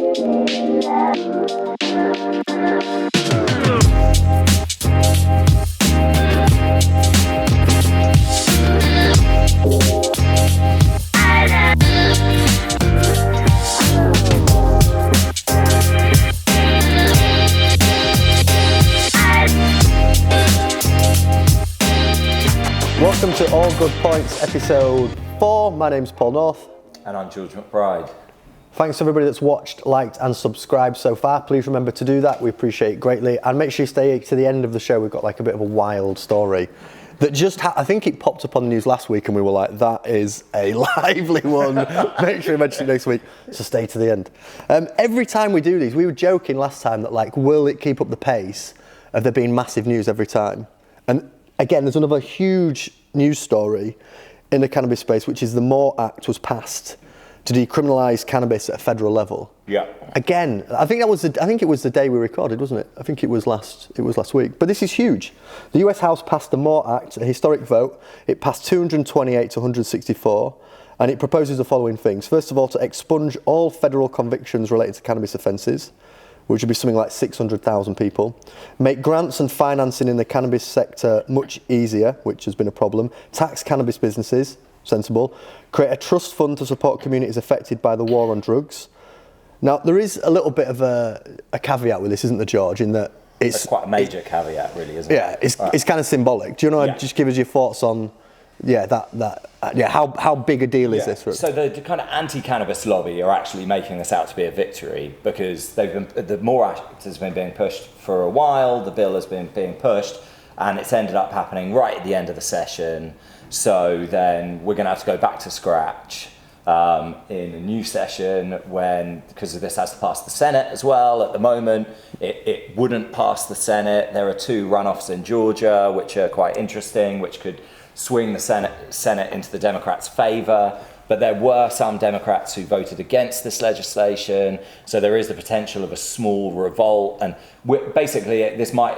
Welcome to All Good Points, episode 4. My name's Paul North. And I'm George McBride. Thanks to everybody that's watched, liked and subscribed so far. Please remember to do that. We appreciate it greatly. And make sure you stay to the end of the show. We've got like a bit of a wild story that just, I think it popped up on the news last week and we were like, that is a lively one. Make sure you mention it next week. So stay to the end. Every time we do these, we were joking last time that like, will it keep up the pace of there being massive news every time? And again, there's another huge news story in the cannabis space, which is the MORE Act was passed to decriminalise cannabis at a federal level. Yeah. Again, I think it was the day we recorded, wasn't it? I think it was last week. But this is huge. The US House passed the MORE Act, a historic vote. It passed 228 to 164, and it proposes the following things. First of all, to expunge all federal convictions related to cannabis offences, which would be something like 600,000 people. Make grants and financing in the cannabis sector much easier, which has been a problem. Tax cannabis businesses, sensible. Create a trust fund to support communities affected by the war on drugs. Now, there is a little bit of a caveat with this, isn't there, George, in that it's... That's quite a major caveat, really, isn't it? Yeah, it's kind of symbolic. Do you know, just give us your thoughts on... how big a deal is this? So the kind of anti-cannabis lobby are actually making this out to be a victory because the MORE Act has been being pushed for a while, the bill has been being pushed, and it's ended up happening right at the end of the session. So then we're going to have to go back to scratch in a new session when, because this has to pass the Senate as well. At the moment, it wouldn't pass the Senate. There are 2 runoffs in Georgia, which are quite interesting, which could swing the Senate into the Democrats' favour, but there were some Democrats who voted against this legislation, so there is the potential of a small revolt, and basically this might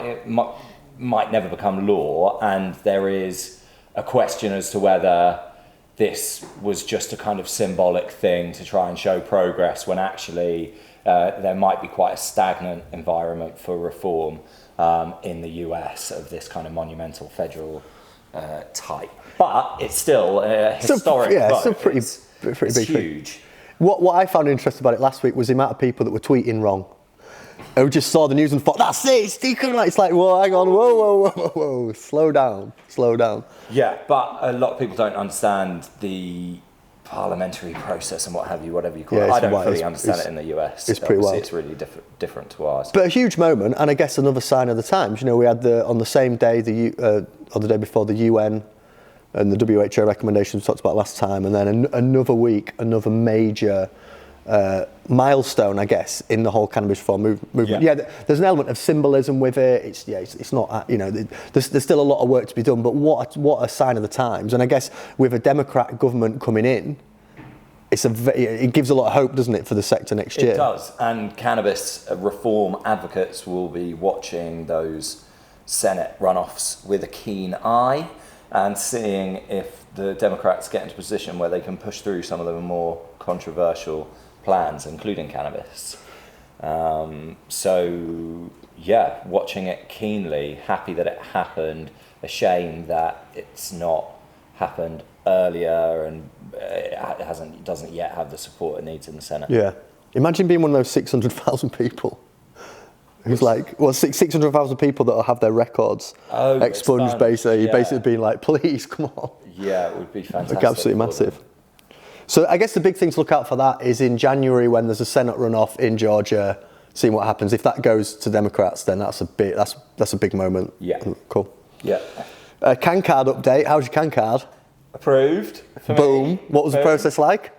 never become law, and there is a question as to whether this was just a kind of symbolic thing to try and show progress when actually there might be quite a stagnant environment for reform in the US of this kind of monumental federal type, but it's still a historic vote. It's pretty big huge thing. What I found interesting about it last week was the amount of people that were tweeting wrong, who just saw the news and thought, that's it, it's decriminalised. It's like, whoa, hang on, whoa, slow down. Yeah, but a lot of people don't understand the parliamentary process and what have you, whatever you call it. I don't fully understand it in the US. It's pretty wild. It's really different to ours. But a huge moment, and I guess another sign of the times. You know, we had on the same day, or the day before, the UN and the WHO recommendations we talked about last time, and then another week, another major milestone, I guess, in the whole cannabis reform movement. Yeah, there's an element of symbolism with it. It's not, you know, there's still a lot of work to be done, but what a sign of the times. And I guess with a Democrat government coming in, it gives a lot of hope, doesn't it, for the sector next year? It does, and cannabis reform advocates will be watching those Senate runoffs with a keen eye and seeing if the Democrats get into a position where they can push through some of the more controversial plans, including cannabis. Watching it keenly, happy that it happened, a shame that it's not happened earlier and it doesn't yet have the support it needs in the Senate. Yeah. Imagine being one of those 600,000 people who's like, 600,000 people that will have their records expunged, basically. You're basically being like, please, come on. Yeah, it would be fantastic. Like, absolutely massive. So I guess the big thing to look out for that is in January when there's a Senate runoff in Georgia, seeing what happens. If that goes to Democrats, then that's a big moment. Yeah. Cool. Yeah. Cancard update. How's your Cancard? Approved. Boom. What was the process like?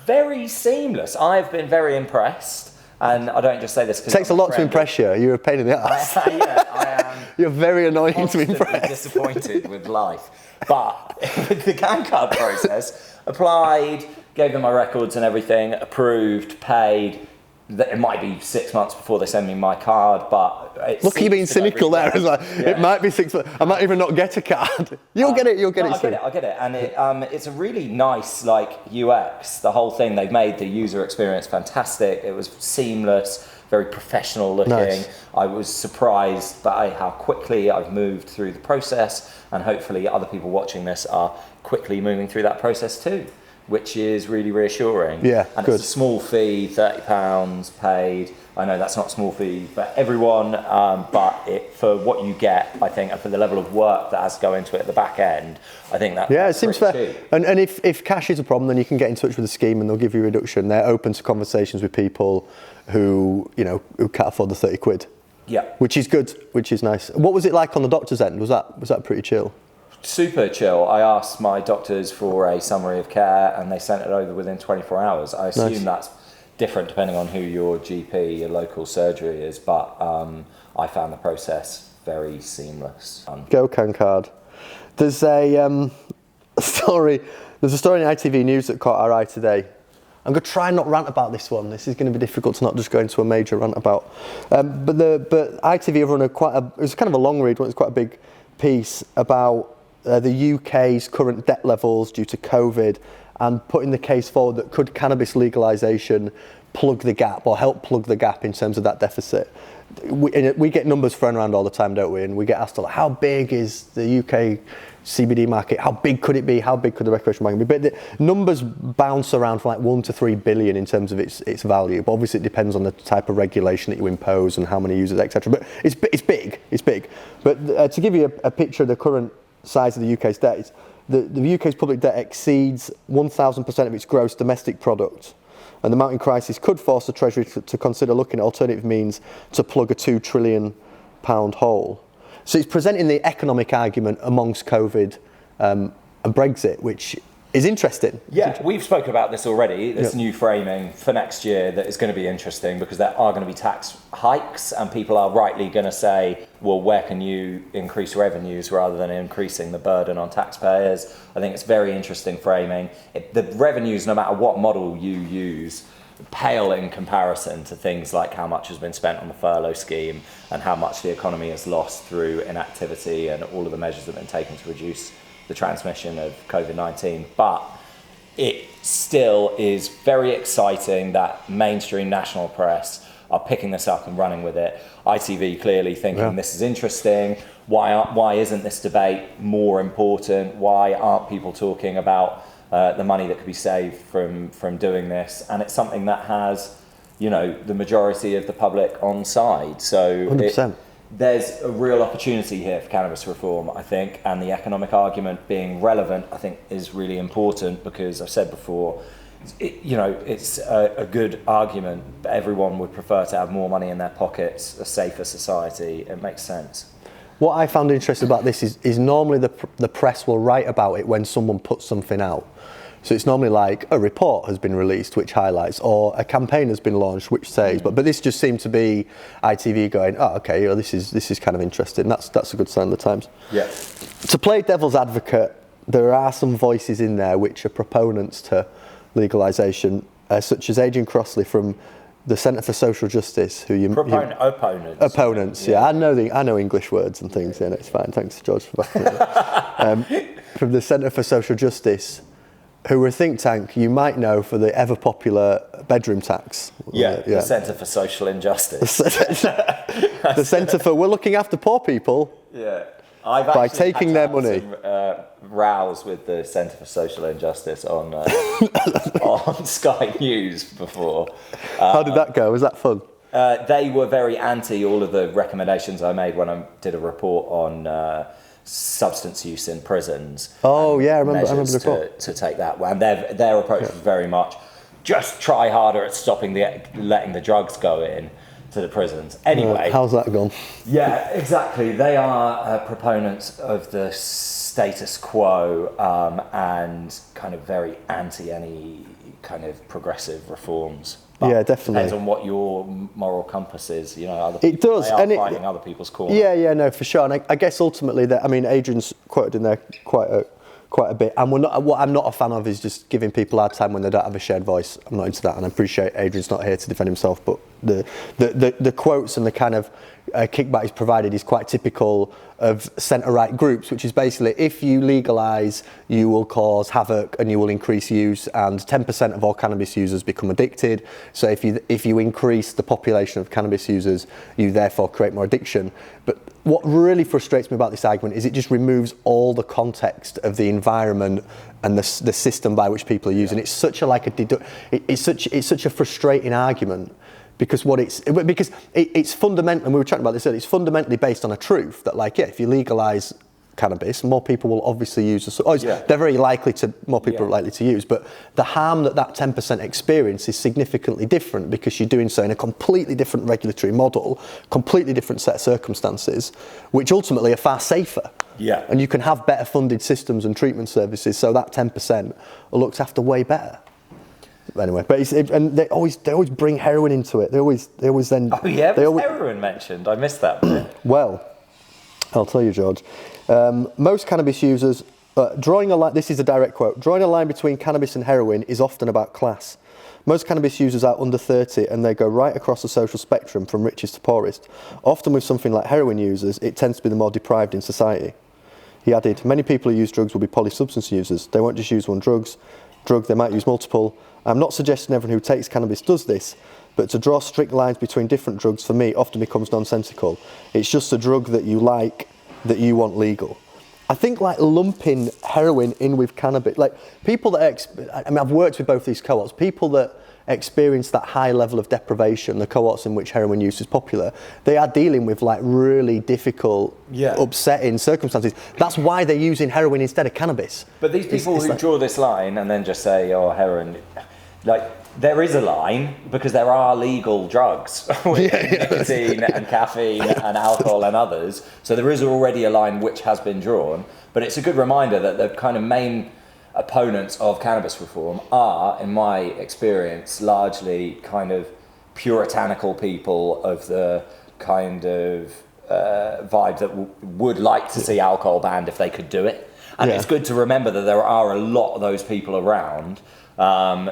Very seamless. I've been very impressed. And I don't just say this because it takes a lot to impress you. You're a pain in the ass. I am. You're very annoying to impress. Disappointed with life. But with the Cancard process, applied, gave them my records and everything, approved, paid, it might be 6 months before they send me my card, but look, you being cynical there. It's like, it might be 6 months. I might even not get a card. You'll get it soon. I get it. And it's a really nice UX, the whole thing. They've made the user experience fantastic. It was seamless, very professional looking. Nice. I was surprised by how quickly I've moved through the process, and hopefully other people watching this are quickly moving through that process too, which is really reassuring. Yeah, and good. It's a small fee, £30 paid. I know that's not a small fee for everyone, but for what you get, I think, and for the level of work that has to go into it at the back end, I think that. Yeah, it seems fair. Cheap. And if cash is a problem, then you can get in touch with the scheme and they'll give you a reduction. They're open to conversations with people who can't afford the 30 quid. Yeah. Which is good, which is nice. What was it like on the doctor's end? Was that pretty chill? Super chill. I asked my doctors for a summary of care and they sent it over within 24 hours. I assume that's different depending on who your GP, your local surgery is, but I found the process very seamless. Go Cancard. There's a story in ITV News that caught our eye today. I'm going to try and not rant about this one. This is going to be difficult to not just go into a major rant about. But ITV have run it was kind of a long read, it's quite a big piece about the UK's current debt levels due to COVID and putting the case forward that could cannabis legalisation plug the gap or help plug the gap in terms of that deficit. We get numbers thrown around all the time, don't we? And we get asked, how big is the UK CBD market? How big could it be? How big could the recreational market be? But the numbers bounce around from 1 to 3 billion in terms of its value. But obviously it depends on the type of regulation that you impose and how many users, etc. But it's big. But to give you a picture of the current size of the UK's debt, the UK's public debt exceeds 1,000% of its gross domestic product. And the mounting crisis could force the Treasury to consider looking at alternative means to plug a £2 trillion hole. So it's presenting the economic argument amongst COVID and Brexit, which is interesting. Yeah, we've spoken about this already, this new framing for next year that is going to be interesting because there are going to be tax hikes and people are rightly going to say, well, where can you increase revenues rather than increasing the burden on taxpayers? I think it's very interesting framing. The revenues, no matter what model you use, pale in comparison to things like how much has been spent on the furlough scheme and how much the economy has lost through inactivity and all of the measures that have been taken to reduce the transmission of COVID-19, but it still is very exciting that mainstream national press are picking this up and running with it. ITV clearly thinking this is interesting. Why isn't this debate more important? Why aren't people talking about the money that could be saved from doing this? And it's something that has, the majority of the public on side. So 100%. There's a real opportunity here for cannabis reform, I think, and the economic argument being relevant, I think, is really important because I've said before, it's a good argument, but everyone would prefer to have more money in their pockets, a safer society. It makes sense. What I found interesting about this is normally the press will write about it when someone puts something out. So it's normally like a report has been released which highlights, or a campaign has been launched which says. But this just seemed to be ITV going, this is kind of interesting. That's a good sign of the times. Yeah. To play devil's advocate, there are some voices in there which are proponents to legalisation, such as Adrian Crossley from the Centre for Social Justice, opponents. Yeah, I know English words and things. Yeah, it's fine. Thanks, George, for backing it up. From the Centre for Social Justice, who were a think tank you might know for the ever popular bedroom tax. The Centre for Social Injustice. The Centre for we're looking after poor people. Yeah. By taking their money. Some rows with the Centre for Social Injustice on Sky News before. How did that go? Was that fun? They were very anti all of the recommendations I made when I did a report on substance use in prisons. Oh yeah, I remember the report. To take that one. Their approach was very much just try harder at stopping letting the drugs go in to the prisons. Anyway, how's that gone? Yeah, exactly. They are proponents of the status quo and kind of very anti any kind of progressive reforms. But yeah, definitely. Depends on what your moral compass is. It does. They are fighting other people's corner. Yeah, no, for sure. And I guess ultimately, Adrian's quoted in there quite quite a bit. And what I'm not a fan of is just giving people a hard time when they don't have a shared voice. I'm not into that, and I appreciate Adrian's not here to defend himself, but the quotes and the kind of kickback he's provided is quite typical of centre-right groups, which is basically, if you legalise, you will cause havoc and you will increase use, and 10% of all cannabis users become addicted. So if you increase the population of cannabis users, you therefore create more addiction. But what really frustrates me about this argument is it just removes all the context of the environment and the system by which people are using. It's such it's such a frustrating argument. Because it's fundamental, and we were chatting about this earlier, it's fundamentally based on a truth that, like, if you legalise cannabis, more people will obviously use they're very likely to, more people are likely to use, but the harm that 10% experience is significantly different because you're doing so in a completely different regulatory model, completely different set of circumstances, which ultimately are far safer. Yeah. And you can have better funded systems and treatment services, so that 10% are looked after way better. Anyway, but and they always bring heroin into it. They always then. Oh yeah, was heroin mentioned? I missed that bit. Well, I'll tell you, George. Most cannabis users drawing a line. This is a direct quote. Drawing a line between cannabis and heroin is often about class. Most cannabis users are under 30 and they go right across the social spectrum from richest to poorest. Often with something like heroin users, it tends to be the more deprived in society. He added, many people who use drugs will be polysubstance users. They won't just use one drug, they might use multiple. I'm not suggesting everyone who takes cannabis does this, but to draw strict lines between different drugs for me often becomes nonsensical. It's just a drug that you like, that you want legal. I think like lumping heroin in with cannabis, like people that, I've worked with both these cohorts, people that experience that high level of deprivation, the cohorts in which heroin use is popular, they are dealing with like really difficult, upsetting circumstances. That's why they're using heroin instead of cannabis. But these people who draw this line and then just say, oh, heroin, like there is a line because there are legal drugs with nicotine and caffeine and alcohol and others. So there is already a line which has been drawn, but it's a good reminder that the kind of main opponents of cannabis reform are, in my experience, largely kind of puritanical people of the kind of vibe that would like to see alcohol banned if they could do it. And it's good to remember that there are a lot of those people around, and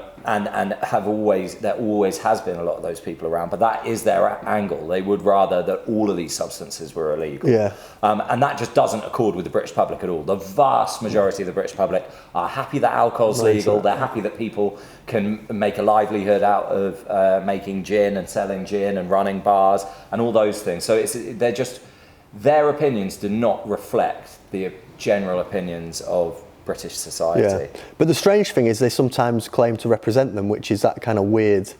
there always has been a lot of those people around, but that is their angle. They would rather that all of these substances were illegal. And that just doesn't accord with the British public at all. The vast majority of the British public are happy that alcohol's legal. They're happy that people can make a livelihood out of making gin and selling gin and running bars and all those things. So their opinions do not reflect the general opinions of British society. But the strange thing is they sometimes claim to represent them, which is that kind of weird,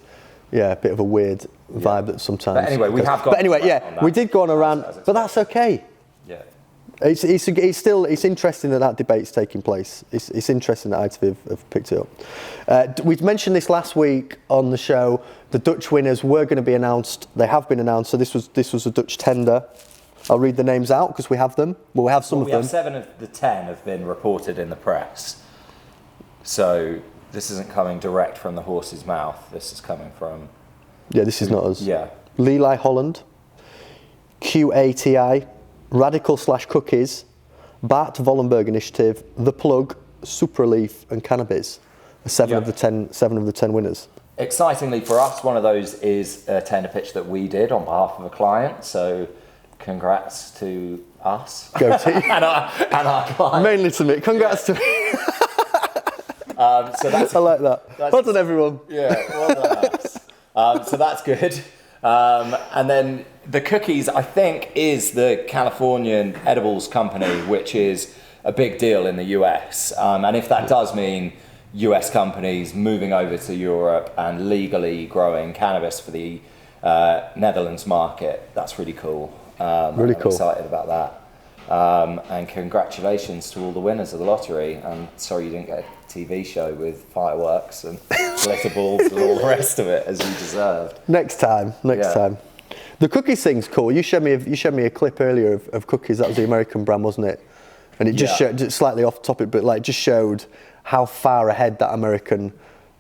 a bit of a weird vibe that sometimes. But anyway, we did go on a rant, but that's okay. It's interesting that debate's taking place. It's interesting that ITV have picked it up. We've mentioned this last week on the show. The Dutch winners were going to be announced. They have been announced. So this was a Dutch tender. I'll read the names out because we have them. Well, we have some of them. 7 of the 10 have been reported in the press. So this isn't coming direct from the horse's mouth. This is coming from... Yeah, this is not us. Yeah. Legalise Holland, QATI, Radical/Cookies, Bart Vollenberg Initiative, The Plug, Supraleaf and Cannabis. 7 of the 10 winners. Excitingly for us, one of those is a tender pitch that we did on behalf of a client. So congrats to us. Go team. and our client. Mainly to me. Congrats to me. So that's, I like that. Well done, everyone. Yeah, well done us. So that's good. And then the cookies, I think, is the Californian edibles company, which is a big deal in the US. And if that does mean US companies moving over to Europe and legally growing cannabis for the Netherlands market, that's really cool. I'm excited about that. And congratulations to all the winners of the lottery. I'm sorry you didn't get a TV show with fireworks and glitter balls and all the rest of it as you deserved. Next time. The cookies thing's cool. You showed me a clip earlier of cookies. That was the American brand, wasn't it? And it just showed, just slightly off topic, but like just showed how far ahead that American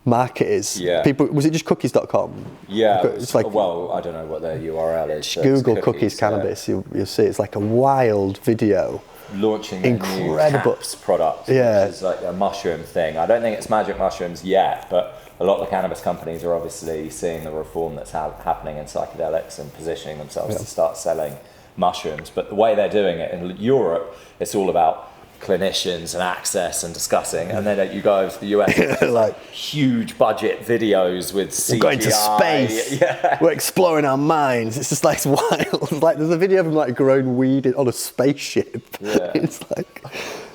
market is. People, was it just cookies.com? It's like, well, I don't know what their URL is. Google cookies cannabis. You'll see it's like a wild video launching a new incredible caps product, Yeah. which is like a mushroom thing. I don't think it's magic mushrooms yet, but a lot of the cannabis companies are obviously seeing the reform that's happening in psychedelics and positioning themselves to start selling mushrooms. But the way they're doing it in Europe, it's all about clinicians and access and discussing, and then you go over to the US, like huge budget videos with CGI. we're going to space. We're exploring our minds. It's just like it's wild. Like there's a video of him like growing weed on a spaceship. Yeah. It's like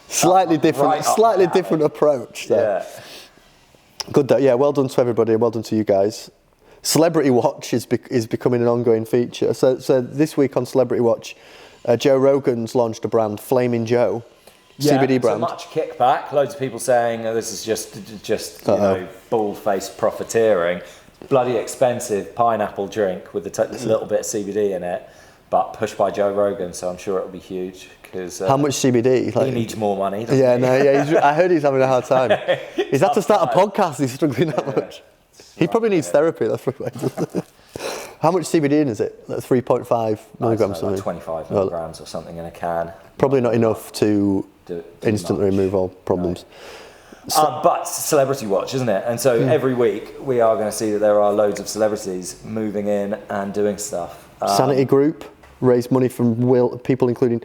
slightly different approach. So. Yeah. Good. Yeah. Well done to everybody. Well done to you guys. Celebrity Watch is becoming an ongoing feature. So this week on Celebrity Watch, Joe Rogan's launched a brand, Flaming Joe. CBD brand. So much kickback. Loads of people saying this is just bald-faced profiteering. Bloody expensive pineapple drink with a little bit of CBD in it, but pushed by Joe Rogan, so I'm sure it'll be huge. Because how much CBD? He needs more money. I heard he's having a hard time. He's had to start a podcast. He's struggling that much. He probably needs therapy. That's probably. How much CBD in is it? Like 3.5 milligrams. Like 25 milligrams or something in a can. Probably not enough to instantly remove all problems. No. But Celebrity Watch, isn't it? And so every week we are going to see that there are loads of celebrities moving in and doing stuff. Sanity Group raised money from people including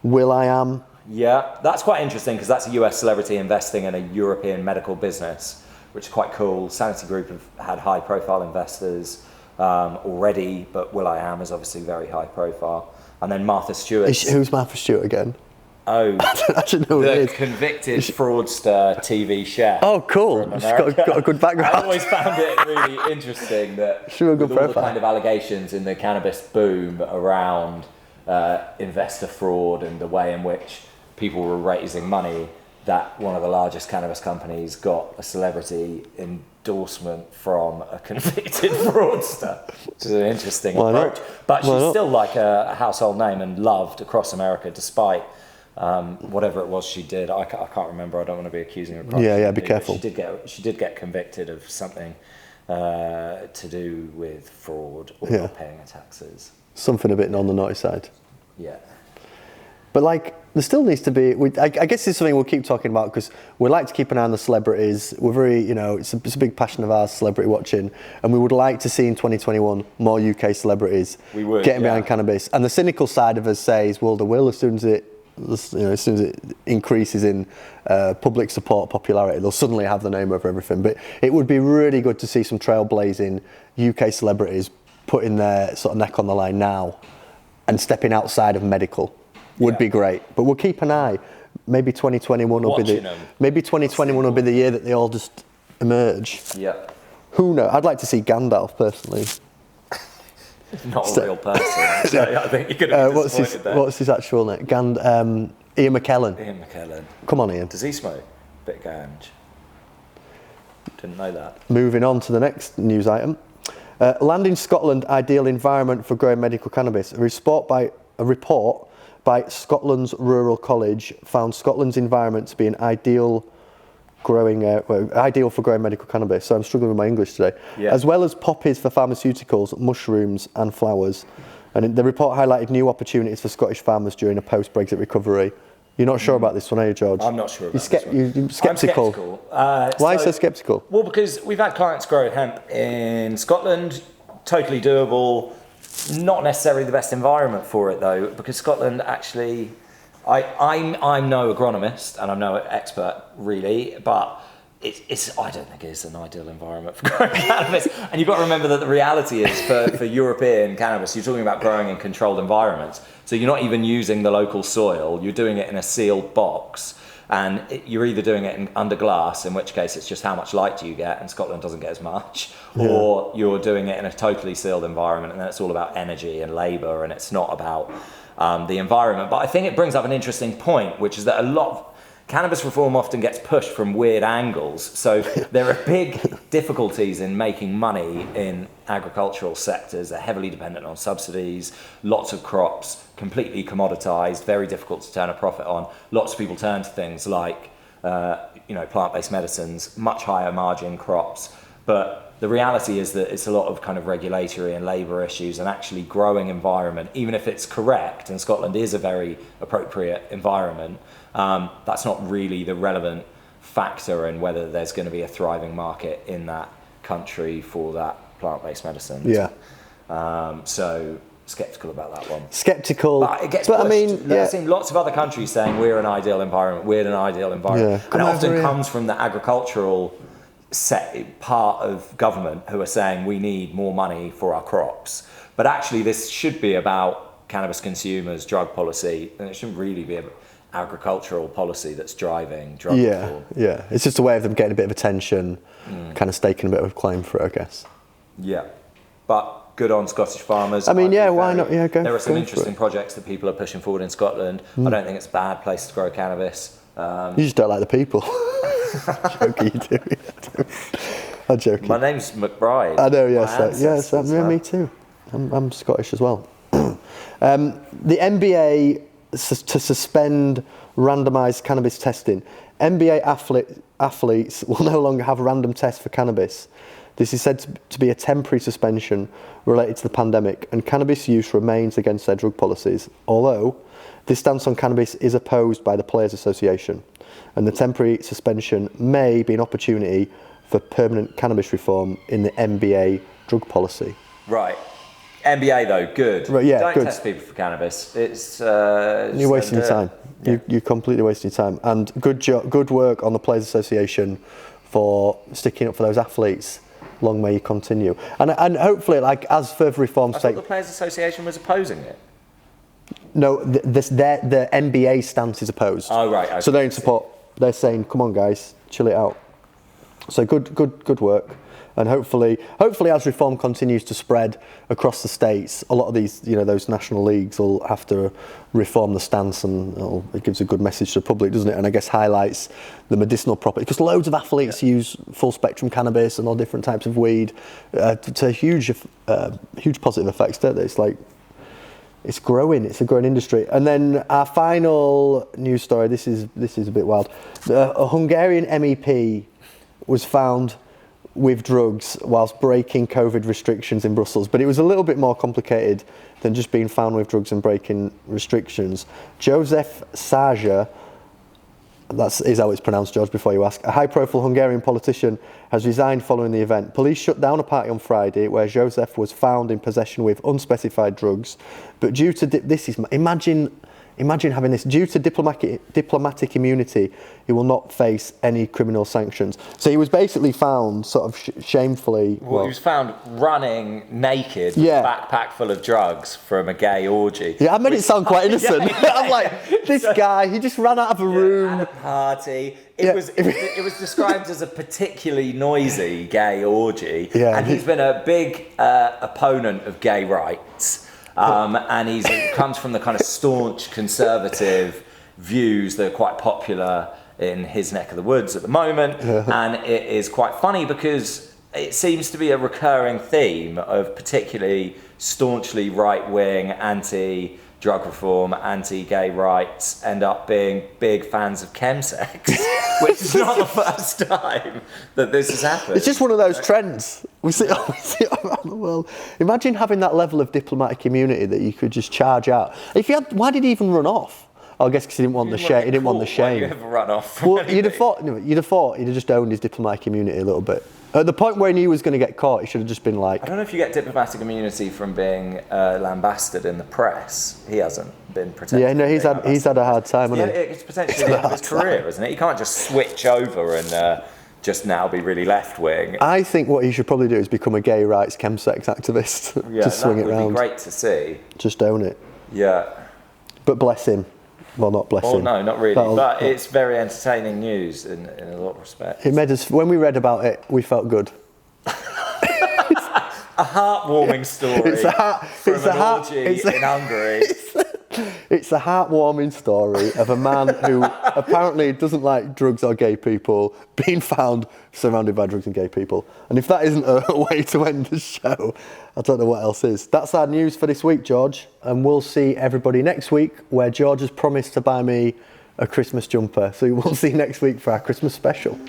will.i.am. Yeah, that's quite interesting because that's a US celebrity investing in a European medical business, which is quite cool. Sanity Group have had high profile investors already, but will.i.am is obviously very high profile. And then Martha Stewart. Who's Martha Stewart again? Oh, I don't actually know who it is. The convicted fraudster TV chef. Oh, cool. She's got a good background. I always found it really interesting that with all the kind of allegations in the cannabis boom around investor fraud and the way in which people were raising money, that one of the largest cannabis companies got a celebrity endorsement from a convicted fraudster, which is an interesting approach. But she's still like a household name and loved across America, despite whatever it was she did. I can't remember. I don't want to be accusing her of crime. Yeah, be careful. She did get convicted of something to do with fraud or not paying her taxes. Something a bit on the naughty side. Yeah. But like, there still needs to be. I guess it's something we'll keep talking about because we like to keep an eye on the celebrities. We're very, it's a big passion of ours, celebrity watching, and we would like to see in 2021 more UK celebrities getting behind cannabis. And the cynical side of us says, well, there will as soon as it increases in public support, popularity, they'll suddenly have the name over everything. But it would be really good to see some trailblazing UK celebrities putting their sort of neck on the line now and stepping outside of medical. Would be great, but we'll keep an eye. Maybe 2021 will be the year that they all just emerge. Yeah. Who knows? I'd like to see Gandalf personally. Not a real person. So I think you're going to be disappointed there. What's his actual name? Ian McKellen. Ian McKellen. Come on, Ian. Does he smoke? Bit of ganj. Didn't know that. Moving on to the next news item. Land in Scotland, ideal environment for growing medical cannabis. A report by Scotland's Rural College found Scotland's environment to be an ideal for growing medical cannabis. So I'm struggling with my English today. Yeah. As well as poppies for pharmaceuticals, mushrooms and flowers. And the report highlighted new opportunities for Scottish farmers during a post-Brexit recovery. You're not sure about this one, are you, George? I'm not sure about this one. You're sceptical. I'm sceptical. Why so sceptical? Well, because we've had clients grow hemp in Scotland, totally doable. Not necessarily the best environment for it though, because Scotland actually, I'm no agronomist and I'm no expert really, but I don't think it's an ideal environment for growing cannabis. And you've got to remember that the reality is for European cannabis, you're talking about growing in controlled environments. So you're not even using the local soil, you're doing it in a sealed box. And you're either doing it under glass, in which case it's just how much light do you get, and Scotland doesn't get as much, or you're doing it in a totally sealed environment, and then it's all about energy and labour, and it's not about the environment. But I think it brings up an interesting point, which is that a lot of cannabis reform often gets pushed from weird angles. So there are big difficulties in making money in agricultural sectors. They're heavily dependent on subsidies, lots of crops, completely commoditized, very difficult to turn a profit on. Lots of people turn to things like plant-based medicines, much higher margin crops, but the reality is that it's a lot of kind of regulatory and labour issues and actually growing environment, even if it's correct, and Scotland is a very appropriate environment, that's not really the relevant factor in whether there's going to be a thriving market in that country for that plant-based medicine. Yeah. So sceptical about that one. Sceptical. But it gets pushed. I mean, I've seen lots of other countries saying we're an ideal environment, Yeah. And it often comes from the agricultural part of government who are saying we need more money for our crops. But actually this should be about cannabis consumers, drug policy, and it shouldn't really be about agricultural policy that's driving drug reform. Yeah. It's just a way of them getting a bit of attention, kind of staking a bit of a claim for it, I guess. Yeah. But good on Scottish farmers. I mean, why not? Yeah, there are some interesting projects that people are pushing forward in Scotland. I don't think it's a bad place to grow cannabis. You just don't like the people. Joking, you do. I'm joking. My name's McBride. I know, yes. Me too. I'm Scottish as well. The NBA to suspend randomised cannabis testing. NBA athletes will no longer have random tests for cannabis. This is said to be a temporary suspension related to the pandemic, and cannabis use remains against their drug policies, although this stance on cannabis is opposed by the Players Association, and the temporary suspension may be an opportunity for permanent cannabis reform in the NBA drug policy. Right. NBA though, good. Right, yeah, Don't good. test people for cannabis. You're wasting your time. Yeah. You're completely wasting your time. And good work on the Players Association for sticking up for those athletes. Long may you continue. And hopefully, like, as further reforms I thought the Players Association was opposing it. No, the NBA stance is opposed. Oh, right. Okay. So they're in support. They're saying, come on, guys, chill it out. So good work. And hopefully, as reform continues to spread across the states, a lot of these, those national leagues will have to reform the stance, and it gives a good message to the public, doesn't it? And I guess highlights the medicinal property, because loads of athletes use full spectrum cannabis and all different types of weed to huge positive effects, don't they? It's like, it's growing. It's a growing industry. And then our final news story. This is a bit wild. A Hungarian MEP was found with drugs whilst breaking COVID restrictions in Brussels. But it was a little bit more complicated than just being found with drugs and breaking restrictions. Joseph Saja, that is how it's pronounced, George, before you ask, a high-profile Hungarian politician, has resigned following the event. Police shut down a party on Friday where Joseph was found in possession with unspecified drugs, but due to imagine having this. Due to diplomatic immunity, he will not face any criminal sanctions. So he was basically found sort of shamefully. Well, he was found running naked with a backpack full of drugs from a gay orgy. Yeah, I made it sound quite innocent. I'm like, this guy, he just ran out of a room. At a party. It was described as a particularly noisy gay orgy. Yeah, and he's been a big opponent of gay rights. And he comes from the kind of staunch conservative views that are quite popular in his neck of the woods at the moment. And it is quite funny because it seems to be a recurring theme of particularly staunchly right-wing, anti-drug reform, anti-gay rights end up being big fans of chemsex, which is not the first time that this has happened. It's just one of those trends. We see it around the world. Imagine having that level of diplomatic immunity that you could just charge out. Why did he even run off? Oh, I guess because he didn't want the shame. He didn't want the shame. Why you ever run off? Well, you'd have thought he'd have just owned his diplomatic immunity a little bit. At the point where he knew he was going to get caught, he should have just been like... I don't know if you get diplomatic immunity from being lambasted in the press. He hasn't been protected. Yeah, no, he's had a hard time, hasn't he? It's potentially the end of his career, isn't it? He can't just switch over and just now be really left-wing. I think what he should probably do is become a gay rights chemsex activist. Yeah, just swing it round. That would be great to see. Just own it. Yeah. But bless him. Well, not bless him. No, not really. But it's very entertaining news in a lot of respects. It made us, when we read about it, we felt good. A heartwarming story from an orgy in Hungary. It's a heartwarming story of a man who apparently doesn't like drugs or gay people being found surrounded by drugs and gay people. And if that isn't a way to end the show, I don't know what else is. That's our news for this week, George. And we'll see everybody next week, where George has promised to buy me a Christmas jumper. So we'll see you next week for our Christmas special.